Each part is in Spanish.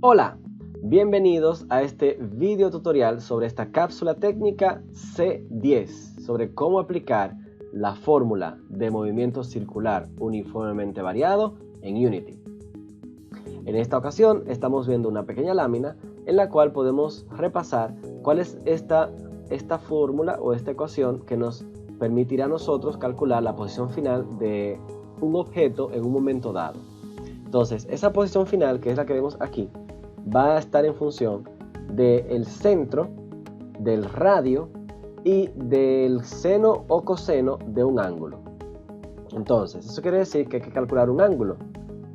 Hola, bienvenidos a este video tutorial sobre esta cápsula técnica C10, sobre cómo aplicar la fórmula de movimiento circular uniformemente variado en Unity. En esta ocasión estamos viendo una pequeña lámina en la cual podemos repasar cuál es esta fórmula o esta ecuación que nos permitirá a nosotros calcular la posición final de un objeto en un momento dado. Entonces, esa posición final, que es la que vemos aquí, va a estar en función del centro, del radio y del seno o coseno de un ángulo. Entonces, eso quiere decir que hay que calcular un ángulo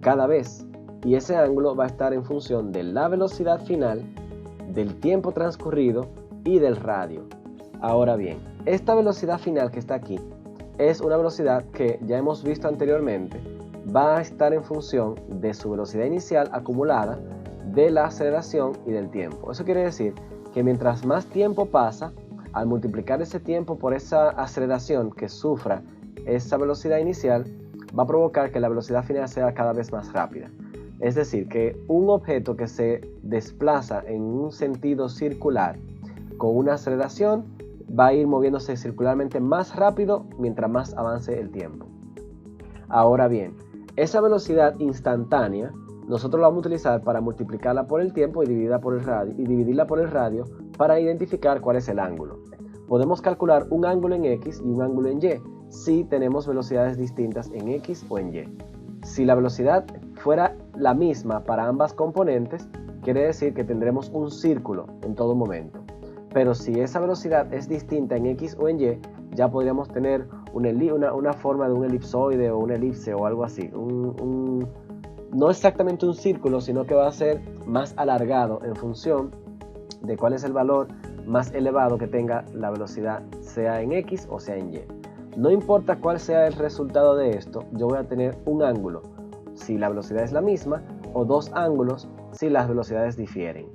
cada vez, y ese ángulo va a estar en función de la velocidad final, del tiempo transcurrido y del radio. Ahora bien, esta velocidad final que está aquí es una velocidad que ya hemos visto anteriormente, va a estar en función de su velocidad inicial acumulada, de la aceleración y del tiempo. Eso quiere decir que mientras más tiempo pasa, al multiplicar ese tiempo por esa aceleración que sufra esa velocidad inicial, va a provocar que la velocidad final sea cada vez más rápida. Es decir, que un objeto que se desplaza en un sentido circular con una aceleración va a ir moviéndose circularmente más rápido mientras más avance el tiempo. Ahora bien, esa velocidad instantánea nosotros la vamos a utilizar para multiplicarla por el tiempo y dividirla por el radio para identificar cuál es el ángulo. Podemos calcular un ángulo en X y un ángulo en Y si tenemos velocidades distintas en X o en Y. Si la velocidad fuera la misma para ambas componentes, quiere decir que tendremos un círculo en todo momento. Pero si esa velocidad es distinta en X o en Y, ya podríamos tener una forma de un elipsoide o una elipse o algo así. No exactamente un círculo, sino que va a ser más alargado en función de cuál es el valor más elevado que tenga la velocidad, sea en X o sea en Y. No importa cuál sea el resultado de esto, yo voy a tener un ángulo si la velocidad es la misma o dos ángulos si las velocidades difieren.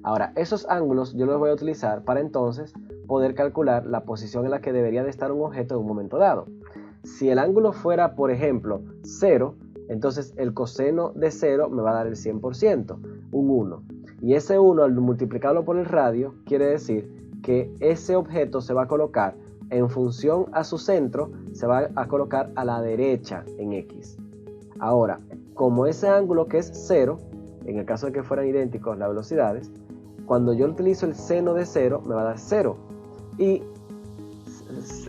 Ahora, esos ángulos yo los voy a utilizar para entonces poder calcular la posición en la que debería de estar un objeto en un momento dado. Si el ángulo fuera, por ejemplo, 0, entonces el coseno de 0 me va a dar el 100%, un 1. Y ese 1 al multiplicarlo por el radio quiere decir que ese objeto se va a colocar en función a su centro, se va a colocar a la derecha en X. Ahora, como ese ángulo que es 0, en el caso de que fueran idénticos las velocidades, cuando yo utilizo el seno de 0 me va a dar 0. Y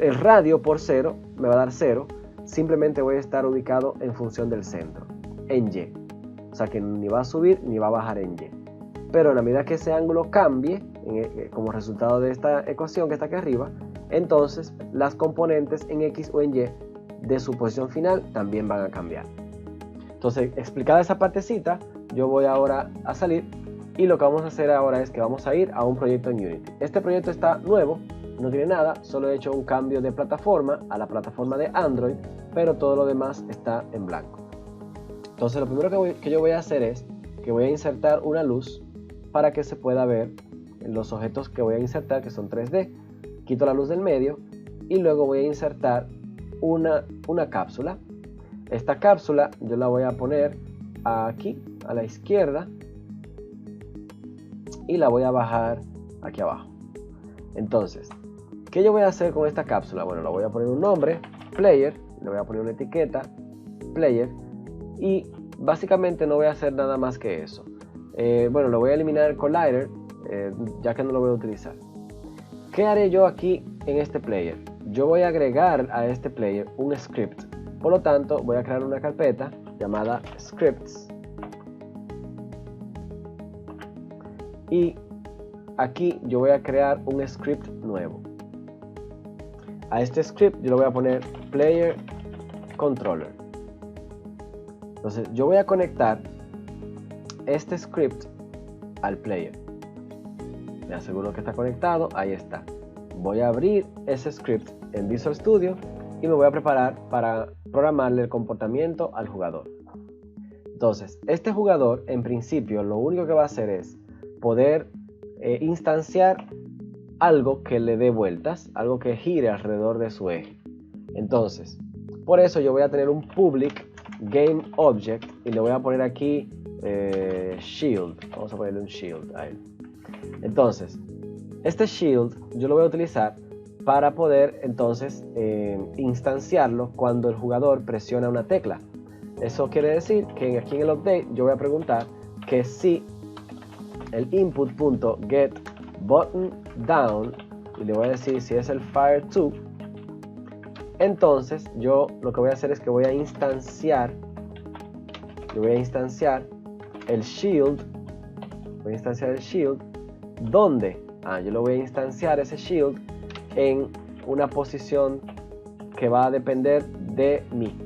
el radio por 0 me va a dar 0. Simplemente voy a estar ubicado en función del centro, en Y. O sea que ni va a subir ni va a bajar en Y. Pero en la medida que ese ángulo cambie, como resultado de esta ecuación que está aquí arriba, entonces las componentes en X o en Y de su posición final también van a cambiar. Entonces, explicada esa partecita, yo voy ahora a salir y lo que vamos a hacer ahora es que vamos a ir a un proyecto en Unity. Este proyecto está nuevo, no tiene nada, solo he hecho un cambio de plataforma a la plataforma de Android, pero todo lo demás está en blanco. Entonces lo primero que yo voy a hacer es que voy a insertar una luz para que se pueda ver los objetos que voy a insertar, que son 3D. Quito la luz del medio y luego voy a insertar una cápsula. Esta cápsula yo la voy a poner aquí a la izquierda y la voy a bajar aquí abajo. Entonces, ¿qué yo voy a hacer con esta cápsula? Bueno, le voy a poner un nombre, player, le voy a poner una etiqueta, player, y básicamente no voy a hacer nada más que eso. Bueno, le voy a eliminar el collider, ya que no lo voy a utilizar. ¿Qué haré yo aquí en este player? Yo voy a agregar a este player un script. Por lo tanto, voy a crear una carpeta llamada scripts. Y aquí yo voy a crear un script nuevo. A este script yo le voy a poner player controller. Entonces yo voy a conectar este script al player. Me aseguro que está conectado, ahí está. Voy a abrir ese script en Visual Studio y me voy a preparar para programarle el comportamiento al jugador. Entonces, este jugador en principio lo único que va a hacer es poder instanciar algo que le dé vueltas, algo que gire alrededor de su eje. Entonces, por eso yo voy a tener un public game object y le voy a poner aquí shield. Vamos a ponerle un shield a él. Entonces, este shield yo lo voy a utilizar para poder entonces instanciarlo cuando el jugador presiona una tecla. Eso quiere decir que aquí en el update yo voy a preguntar que si el input.getButtonDown, y le voy a decir si es el fire2, entonces yo lo que voy a hacer es que voy a instanciar el shield. Voy a instanciar el shield. ¿Dónde? Yo lo voy a instanciar ese shield en una posición que va a depender de mí.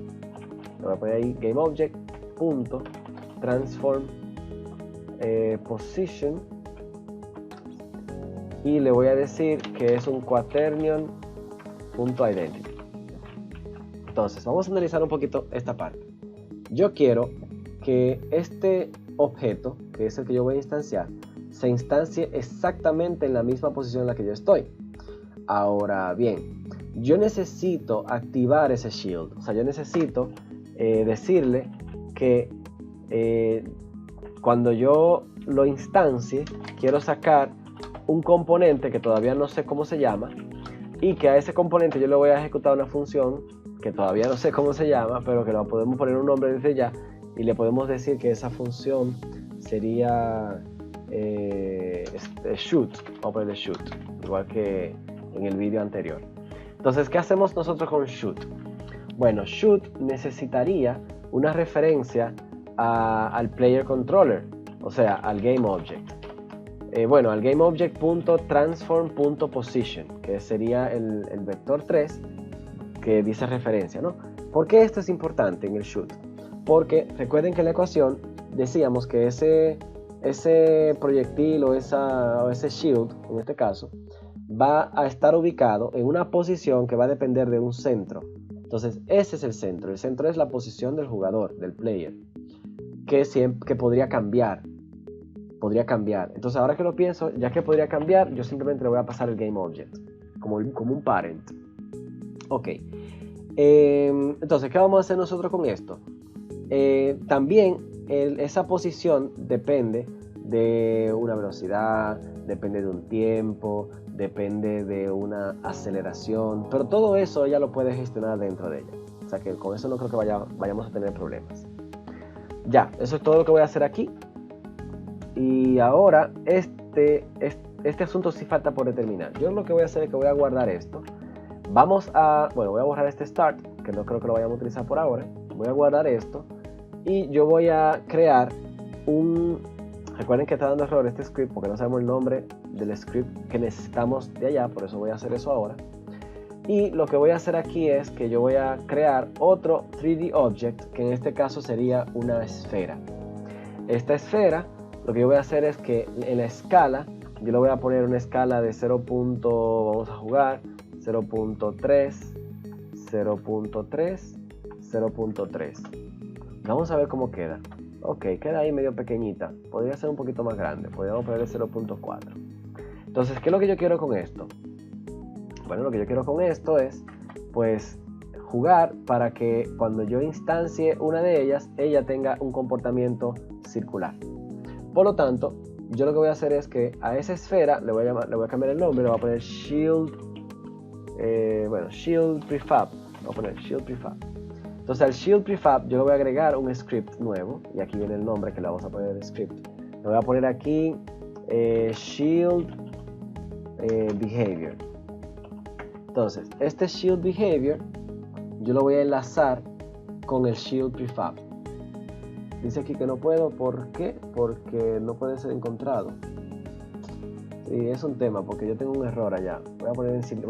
Le voy a poner ahí GameObject.transform position, y le voy a decir que es un quaternion.identity. Entonces vamos a analizar un poquito esta parte. Yo quiero que este objeto, que es el que yo voy a instanciar, se instancie exactamente en la misma posición en la que yo estoy. Ahora bien, yo necesito activar ese shield. O sea, yo necesito decirle que cuando yo lo instancie, quiero sacar un componente que todavía no sé cómo se llama, y que a ese componente yo le voy a ejecutar una función que todavía no sé cómo se llama, pero que lo podemos poner un nombre desde ya, y le podemos decir que esa función sería shoot. Vamos a ponerle shoot, igual que en el vídeo anterior. Entonces, ¿qué hacemos nosotros con shoot? Bueno, shoot necesitaría una referencia al player controller, o sea, al GameObject. Al GameObject.transform.position, que sería el vector 3 que dice referencia, ¿no? ¿Por qué esto es importante en el shoot? Porque recuerden que en la ecuación decíamos que ese proyectil o ese shield, en este caso, va a estar ubicado en una posición que va a depender de un centro. Entonces, ese es el centro. El centro es la posición del jugador, del player, que podría cambiar. Entonces, ahora que lo pienso, ya que podría cambiar, yo simplemente le voy a pasar el GameObject como un parent. Ok. Entonces, ¿qué vamos a hacer nosotros con esto? También esa posición depende de una velocidad, depende de un tiempo, depende de una aceleración, pero todo eso ella lo puede gestionar dentro de ella. O sea que con eso no creo que vayamos a tener problemas. Ya, eso es todo lo que voy a hacer aquí. Y ahora este asunto sí falta por determinar. Yo lo que voy a hacer es que voy a guardar esto. Voy a borrar este start, que no creo que lo vayamos a utilizar por ahora. Voy a guardar esto y yo voy a crear recuerden que está dando error este script porque no sabemos el nombre del script que necesitamos de allá, por eso voy a hacer eso ahora. Y lo que voy a hacer aquí es que yo voy a crear otro 3D object, que en este caso sería una esfera. Esta esfera, lo que yo voy a hacer es que en la escala, yo le voy a poner una escala de 0. Vamos a jugar 0.3, 0.3, 0.3. Vamos a ver cómo queda. Ok, queda ahí medio pequeñita. Podría ser un poquito más grande. Podríamos ponerle 0.4. Entonces, ¿qué es lo que yo quiero con esto? Bueno, lo que yo quiero con esto es, pues, jugar para que cuando yo instancie una de ellas, ella tenga un comportamiento circular. Por lo tanto, yo lo que voy a hacer es que a esa esfera le voy a cambiar el nombre, le voy a poner shield, shield prefab. Voy a poner shield prefab. Entonces al shield prefab yo le voy a agregar un script nuevo, y aquí viene el nombre que le vamos a poner el script. Le voy a poner aquí shield behavior. Entonces este shield behavior yo lo voy a enlazar con el shield prefab. Dice aquí que no puedo, ¿por qué? Porque no puede ser encontrado. Sí, es un tema, porque yo tengo un error allá. Voy a poner en silencio.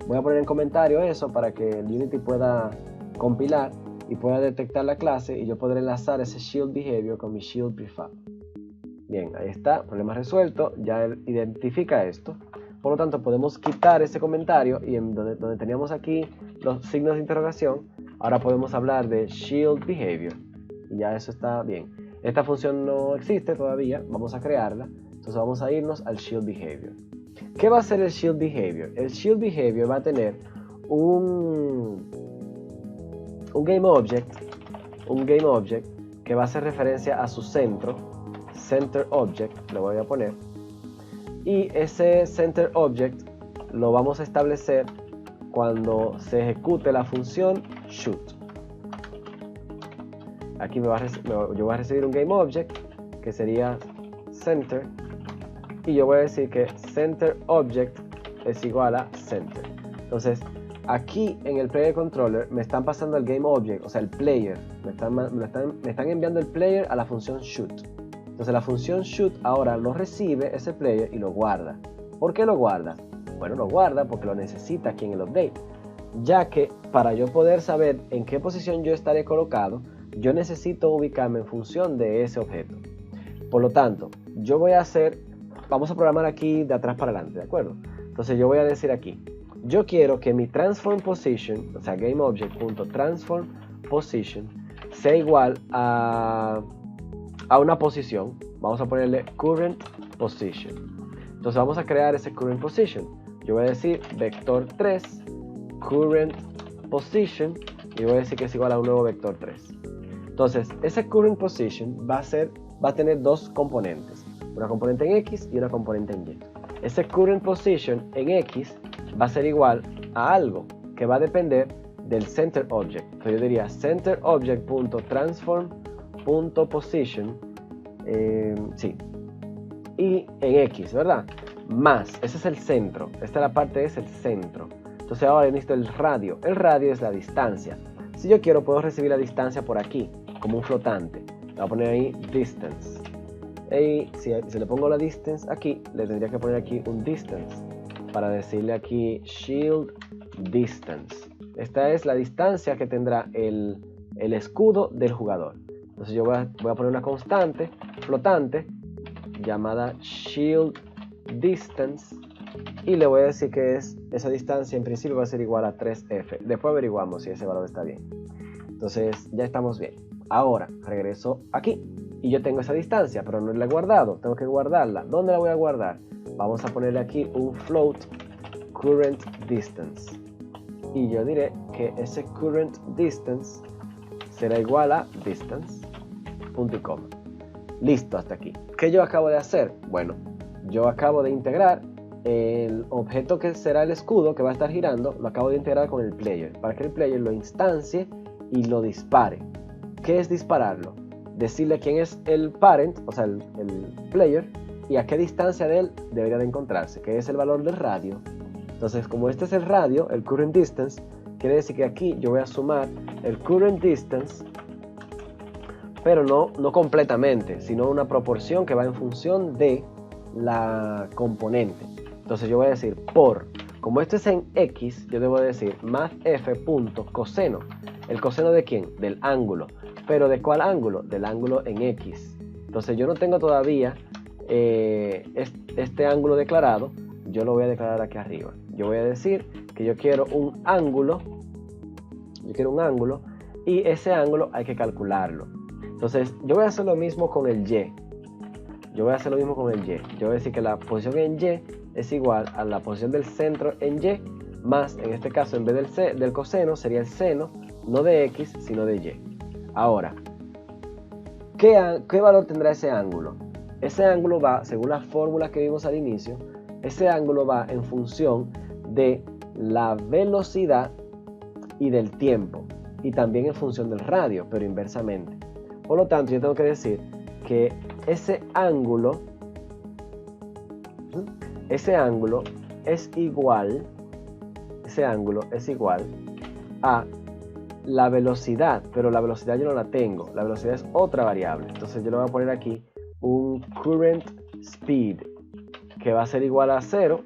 Voy a poner en comentario eso para que el Unity pueda compilar y pueda detectar la clase, y yo podré enlazar ese shield behavior con mi shield prefab. Bien, ahí está, problema resuelto, ya él identifica esto. Por lo tanto, podemos quitar ese comentario, y en donde teníamos aquí los signos de interrogación, ahora podemos hablar de shield behavior, y ya eso está bien. Esta función no existe todavía, vamos a crearla. Entonces vamos a irnos al shield behavior. ¿Qué va a hacer el shield behavior? El shield behavior va a tener un GameObject un GameObject que va a hacer referencia a su centro, Center Object, le voy a poner, y ese Center Object lo vamos a establecer cuando se ejecute la función shoot. Aquí yo voy a recibir un GameObject que sería Center, y yo voy a decir que Center Object es igual a Center. Entonces, aquí en el Player Controller me están pasando el GameObject, o sea, el player. Me están enviando el player a la función shoot. Entonces, la función shoot ahora lo recibe ese player y lo guarda. ¿Por qué lo guarda? Bueno, lo guarda porque lo necesita aquí en el update. Ya que para yo poder saber en qué posición yo estaré colocado, yo necesito ubicarme en función de ese objeto. Por lo tanto, yo voy a vamos a programar aquí de atrás para adelante, ¿de acuerdo? Entonces yo voy a decir aquí, yo quiero que mi transform position, o sea, GameObject.transform position, sea igual a una posición. Vamos a ponerle current position. Entonces vamos a crear ese current position. Yo voy a decir vector 3 current position y voy a decir que es igual a un nuevo vector 3. Entonces ese current position va a tener dos componentes, una componente en X y una componente en Y. Ese current position en X va a ser igual a algo que va a depender del center object. Entonces yo diría center object.transform.position, sí, y en X, ¿verdad? Más, ese es el centro, esta la parte es el centro. Entonces ahora yo necesito el radio. El radio es la distancia. Si yo quiero, puedo recibir la distancia por aquí, como un flotante. Le voy a poner ahí distance. Y si le pongo la distance aquí, le tendría que poner aquí un distance para decirle aquí shield distance. Esta es la distancia que tendrá el escudo del jugador. Entonces yo voy a poner una constante flotante llamada shield distance y le voy a decir que esa distancia en principio va a ser igual a 3F. Después averiguamos si ese valor está bien. Entonces ya estamos bien. Ahora regreso aquí y yo tengo esa distancia, pero no la he guardado. Tengo que guardarla. ¿Dónde la voy a guardar? Vamos a ponerle aquí un float current distance. Y yo diré que ese current distance será igual a distance, punto y coma. Listo, hasta aquí. ¿Qué yo acabo de hacer? Bueno, yo acabo de integrar el objeto que será el escudo que va a estar girando, lo acabo de integrar con el player, para que el player lo instancie y lo dispare. ¿Qué es dispararlo? Decirle quién es el parent, o sea, el player, y a qué distancia de él debería de encontrarse, que es el valor del radio. Entonces, como este es el radio, el current distance, quiere decir que aquí yo voy a sumar el current distance, pero no completamente, sino una proporción que va en función de la componente. Entonces yo voy a decir como esto es en X, yo debo decir mathf.coseno. ¿El coseno de quién? Del ángulo. ¿Pero de cuál ángulo? Del ángulo en X. Entonces yo no tengo todavía este ángulo declarado. Yo lo voy a declarar aquí arriba. Yo voy a decir que yo quiero un ángulo. Y ese ángulo hay que calcularlo. Entonces yo voy a hacer lo mismo con el Y. Yo voy a decir que la posición en Y es igual a la posición del centro en Y, más, en este caso, en vez del coseno, sería el seno, no de X, sino de Y. Ahora, ¿qué valor tendrá ese ángulo? Ese ángulo va, según la fórmula que vimos al inicio, ese ángulo va en función de la velocidad y del tiempo, y también en función del radio, pero inversamente. Por lo tanto, yo tengo que decir que ese ángulo es igual a la velocidad, pero la velocidad yo no la tengo, la velocidad es otra variable. Entonces yo le voy a poner aquí un current speed que va a ser igual a 0.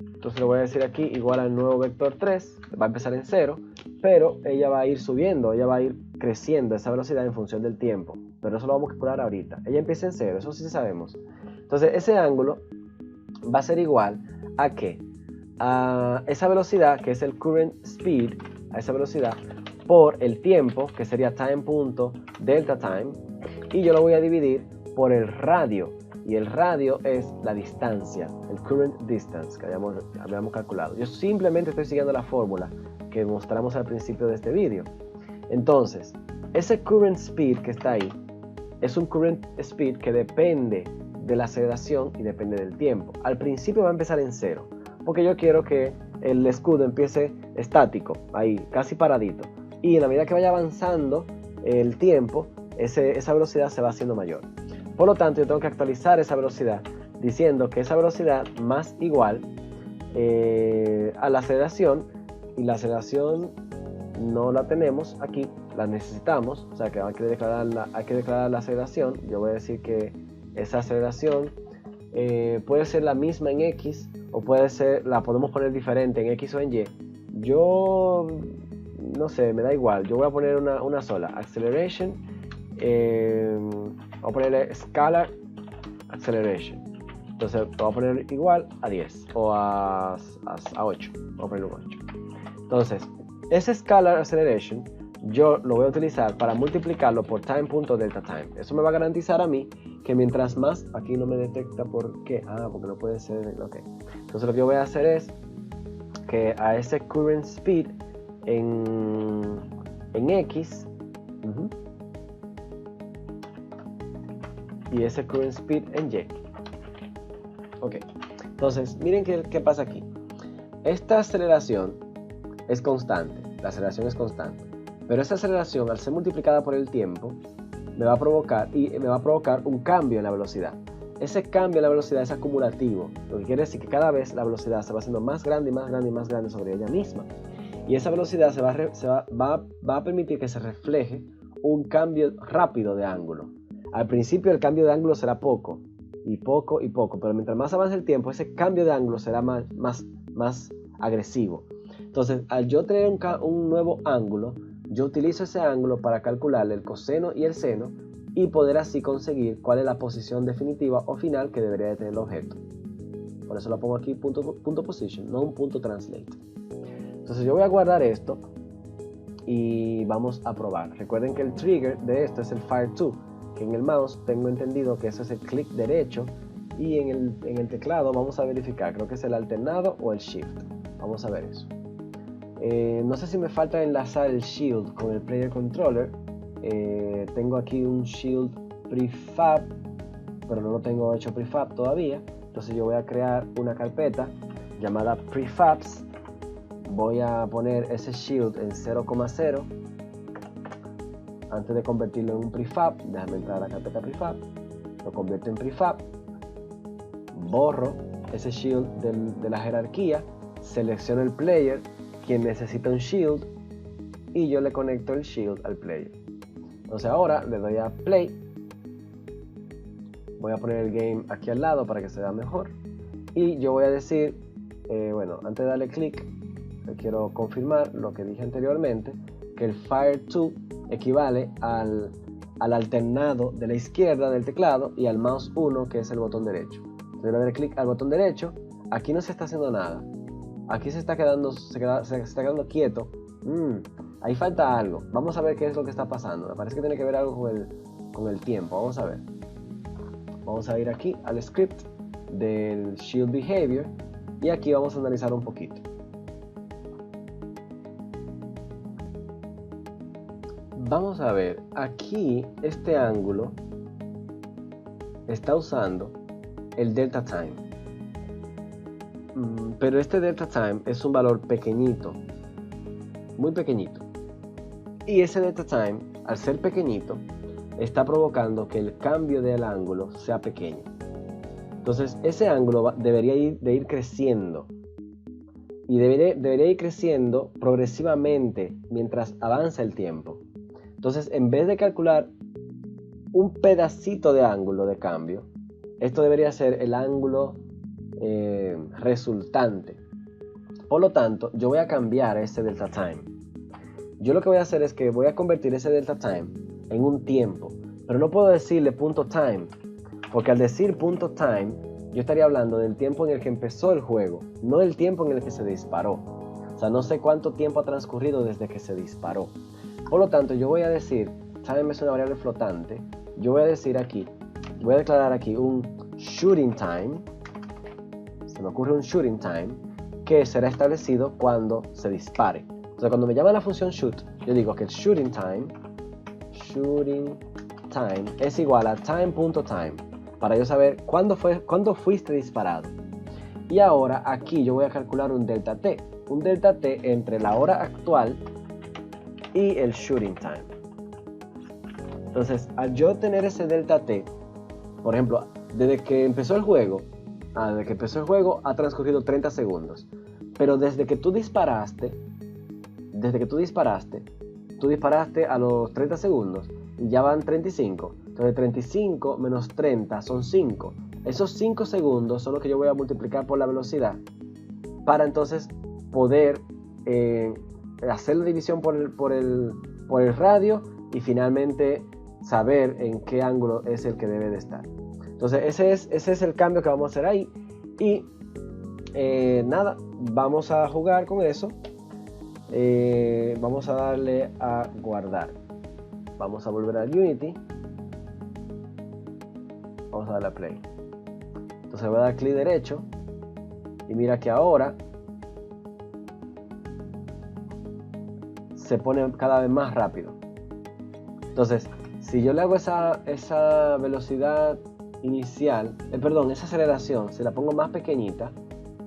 Entonces le voy a decir aquí igual al nuevo vector 3, va a empezar en 0, pero ella va a ir subiendo, ella va a ir creciendo esa velocidad en función del tiempo, pero eso lo vamos a calcular ahorita. Ella empieza en 0, eso sí sabemos. Entonces ese ángulo va a ser igual a ¿qué? A esa velocidad que es el current speed, a esa velocidad por el tiempo que sería time.delta time, y yo lo voy a dividir por el radio, y el radio es la distancia, el current distance que habíamos calculado. Yo simplemente estoy siguiendo la fórmula que mostramos al principio de este vídeo. Entonces, ese current speed que está ahí es un current speed que depende de la aceleración y depende del tiempo. Al principio va a empezar en 0, porque yo quiero que el escudo empiece estático, ahí, casi paradito. Y en la medida que vaya avanzando el tiempo, esa velocidad se va haciendo mayor. Por lo tanto, yo tengo que actualizar esa velocidad diciendo que esa velocidad más igual a la aceleración, y la aceleración no la tenemos aquí, la necesitamos, o sea que hay que declarar la aceleración. Yo voy a decir que esa aceleración puede ser la misma en X, o puede ser, la podemos poner diferente en X o en Y. Yo no sé, me da igual, yo voy a poner una sola, acceleration, voy a ponerle scalar acceleration. Entonces lo voy a poner igual a 10 o a 8, voy a poner un 8. Entonces ese scalar acceleration yo lo voy a utilizar para multiplicarlo por time.deltaTime. Eso me va a garantizar a mí que mientras más, aquí no me detecta por qué, porque no puede ser, ok. Entonces lo que yo voy a hacer es que a ese current speed en X, y ese current speed en Y. Ok, entonces miren qué pasa aquí. Esta aceleración es constante, la aceleración es constante, pero esa aceleración, al ser multiplicada por el tiempo, me va a provocar un cambio en la velocidad. Ese cambio en la velocidad es acumulativo, lo que quiere decir que cada vez la velocidad se va haciendo más grande y más grande y más grande sobre ella misma. Y esa velocidad va a permitir que se refleje un cambio rápido de ángulo. Al principio el cambio de ángulo será poco, y poco, y poco, pero mientras más avance el tiempo, ese cambio de ángulo será más agresivo. Entonces, al yo tener un nuevo ángulo, yo utilizo ese ángulo para calcularle el coseno y el seno y poder así conseguir cuál es la posición definitiva o final que debería de tener el objeto. Por eso lo pongo aquí punto position, no un punto translate. Entonces yo voy a guardar esto y vamos a probar. Recuerden que el trigger de esto es el fire to, que en el mouse tengo entendido que eso es el clic derecho, y en el teclado vamos a verificar, creo que es el alternado o el shift. Vamos a ver eso. No sé si me falta enlazar el shield con el player controller. Tengo aquí un shield prefab, pero no lo tengo hecho prefab todavía. Entonces yo voy a crear una carpeta llamada prefabs. Voy a poner ese shield en 0,0 antes de convertirlo en un prefab. Déjame entrar a la carpeta prefab, lo convierto en prefab, borro ese shield de la jerarquía, selecciono el player, quien necesita un shield, y yo le conecto el shield al player. Entonces ahora le doy a play, voy a poner el game aquí al lado para que se vea mejor, y yo voy a decir, bueno, antes de darle clic, quiero confirmar lo que dije anteriormente, que el fire to equivale al alternado de la izquierda del teclado y al mouse 1, que es el botón derecho. Entonces le doy clic al botón derecho, aquí no se está haciendo nada, aquí se está quedando quieto. Ahí falta algo. Vamos a ver qué es lo que está pasando. Me parece que tiene que ver algo con el tiempo. Vamos a ver. Vamos a ir aquí al script del shield behavior y aquí vamos a analizar un poquito. Vamos a ver, aquí este ángulo está usando el delta time, pero este delta time es un valor pequeñito, muy pequeñito, y ese delta time, al ser pequeñito, está provocando que el cambio del ángulo sea pequeño. Entonces ese ángulo debería ir creciendo, y debería ir creciendo progresivamente mientras avanza el tiempo. Entonces, en vez de calcular un pedacito de ángulo de cambio, esto debería ser el ángulo resultante. Por lo tanto, yo voy a cambiar ese delta time. Yo lo que voy a hacer es que voy a convertir ese delta time en un tiempo, pero no puedo decirle punto time, porque al decir punto time, yo estaría hablando del tiempo en el que empezó el juego, no del tiempo en el que se disparó. O sea, no sé cuánto tiempo ha transcurrido desde que se disparó. Por lo tanto, yo voy a decir, time es una variable flotante, yo voy a decir aquí, voy a declarar aquí un shooting time, se me ocurre un shooting time, que será establecido cuando se dispare. Entonces, cuando me llama la función shoot, yo digo que el shooting time shooting time es igual a time.time para yo saber cuándo fuiste disparado. Y ahora aquí yo voy a calcular un delta t entre la hora actual y el shooting time. Entonces, al yo tener ese delta t, por ejemplo, desde que empezó el juego ha transcurrido 30 segundos. Pero desde que tú disparaste a los 30 segundos y ya van 35. Entonces 35 menos 30 son 5. Esos 5 segundos son los que yo voy a multiplicar por la velocidad para entonces poder hacer la división por el radio y finalmente saber en qué ángulo es el que debe de estar. Entonces ese es el cambio que vamos a hacer ahí. Y nada, vamos a jugar con eso. Vamos a darle a guardar. Vamos a volver al Unity. Vamos a darle a play. Entonces voy a dar clic derecho. Y mira que ahora se pone cada vez más rápido. Entonces, si yo le hago esa velocidad inicial, esa aceleración, si la pongo más pequeñita,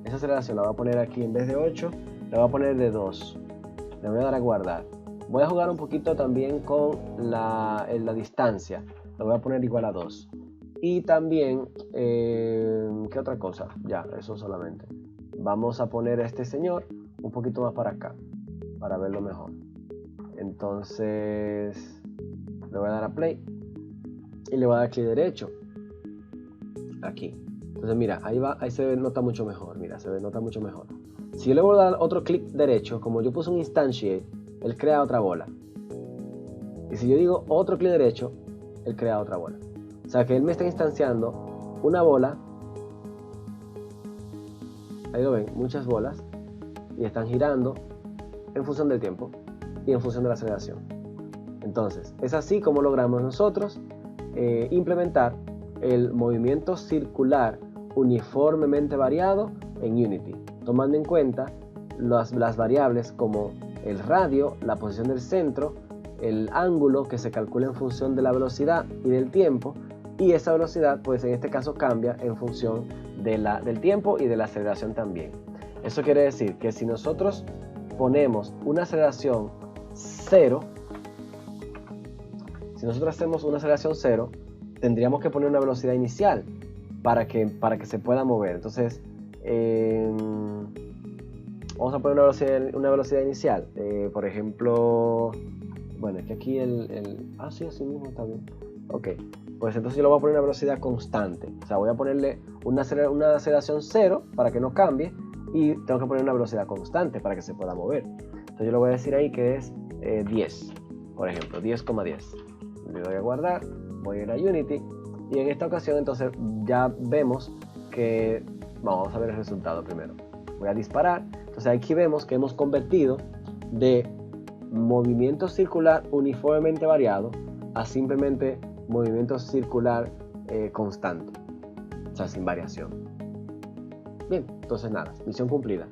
esa aceleración la voy a poner aquí en vez de 8, la voy a poner de 2. Le voy a dar a guardar. Voy a jugar un poquito también con la distancia. La voy a poner igual a 2. Y también, ¿qué otra cosa? Ya, eso solamente. Vamos a poner a este señor un poquito más para acá, para verlo mejor. Entonces, le voy a dar a play y le voy a dar clic derecho. Aquí. Entonces, mira, ahí se nota mucho mejor. Mira, se nota mucho mejor. Si yo le voy a dar otro clic derecho, como yo puse un instantiate, él crea otra bola. Y si yo digo otro clic derecho, él crea otra bola. O sea que él me está instanciando una bola. Ahí lo ven, muchas bolas. Y están girando en función del tiempo y en función de la aceleración. Entonces, es así como logramos nosotros implementar el movimiento circular uniformemente variado en Unity, tomando en cuenta las variables como el radio, la posición del centro, el ángulo que se calcula en función de la velocidad y del tiempo, y esa velocidad pues en este caso cambia en función del tiempo y de la aceleración también. Eso quiere decir que si nosotros ponemos una aceleración 0, si nosotros hacemos una aceleración 0, tendríamos que poner una velocidad inicial para que se pueda mover. Entonces, vamos a poner una velocidad inicial. Por ejemplo, bueno, es que aquí sí, así mismo está bien. Ok, pues entonces yo le voy a poner una velocidad constante. O sea, voy a ponerle una aceleración 0 para que no cambie y tengo que poner una velocidad constante para que se pueda mover. Entonces yo le voy a decir ahí que es 10, por ejemplo, 10,10. Le doy a guardar, voy a ir a Unity y en esta ocasión entonces ya vemos que vamos a ver el resultado primero. Voy a disparar. Entonces aquí vemos que hemos convertido de movimiento circular uniformemente variado a simplemente movimiento circular constante, o sea, sin variación. Bien, entonces nada, misión cumplida.